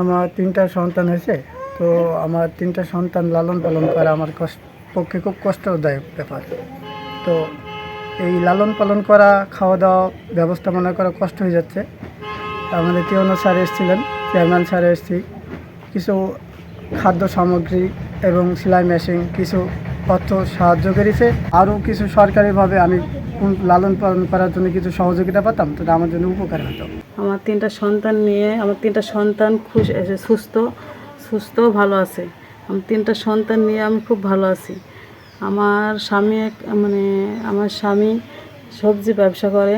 আমার 3টা সন্তান হয়েছে, তো আমার 3টা সন্তান লালন পালন করা আমার পক্ষে খুব কষ্টদায়ক ব্যাপার। তো এই লালন পালন করা, খাওয়া দাওয়া ব্যবস্থাপনা করা কষ্ট হয়ে যাচ্ছে। আমাদের টিওনো স্যার এসেছিলেন, চেয়ারম্যান স্যার এসেছি, কিছু খাদ্য সামগ্রী এবং সেলাই মেশিন কিছু অর্থ সাহায্য করেছে। আরও কিছু সরকারিভাবে আমি লালন পালন করার জন্য কিছু সহযোগিতা পেতাম, তো আমার জন্য উপকার হতো। আমার 3টা সন্তান নিয়ে, আমার 3টা সন্তান সুস্থ ভালো আছে। আমার 3টা সন্তান নিয়ে আমি খুব ভালো আছি। আমার স্বামী সবজি ব্যবসা করে।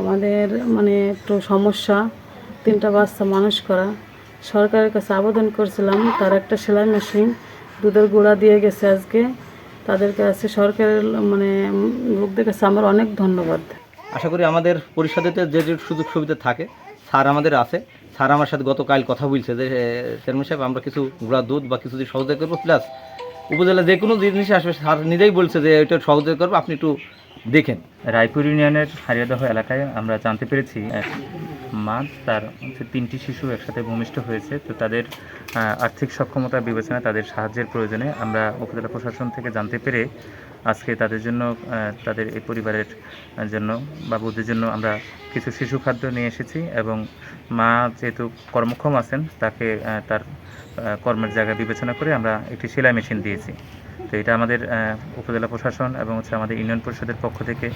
আমাদের একটু সমস্যা, 3টা বাচ্চা মানুষ করা। সরকারের কাছে আবেদন করছিলাম, তার একটা সেলাই মেশিন দুধের গুঁড়া দিয়ে গেছে আজকে। তাদের কাছে সরকারের লোকদের কাছে আমার অনেক ধন্যবাদ। আশা করি আমাদের পরিষদেতে যে যে সুযোগ সুবিধা থাকে, স্যার আমাদের আছে। স্যার আমার সাথে গতকাল কথা বলছে যে চেয়ারম্যান সাহেব আমরা কিছু গুঁড়া দুধ বা কিছু যদি সহযোগিতা করবো, প্লাস উপজেলা যে কোনো জিনিস আসবে স্যার নিজেই বলছে যে এটা সহযোগিতা করবো, আপনি একটু দেখেন। রায়পুর ইউনিয়নের হারিয়াদহ এলাকায় আমরা জানতে পেরেছি এক মা, তার 3টি শিশু একসাথে ভূমিষ্ঠ হয়েছে। তো তাদের আর্থিক সক্ষমতা বিবেচনায় তাদের সাহায্যের প্রয়োজনে আমরা উপজেলা প্রশাসন থেকে জানতে পেরে আজকে তাদের জন্য, তাদের এই পরিবারের জন্য বাবুদের জন্য আমরা কিছু শিশু খাদ্য নিয়ে এসেছি। এবং মা যেহেতু কর্মক্ষম আছেন, তাকে তার কর্মের জায়গা বিবেচনা করে আমরা একটি সেলাই মেশিন দিয়েছি। তো এটা আমাদের উপজেলা প্রশাসন এবং আমাদের ইউনিয়ন পরিষদের পক্ষ থেকে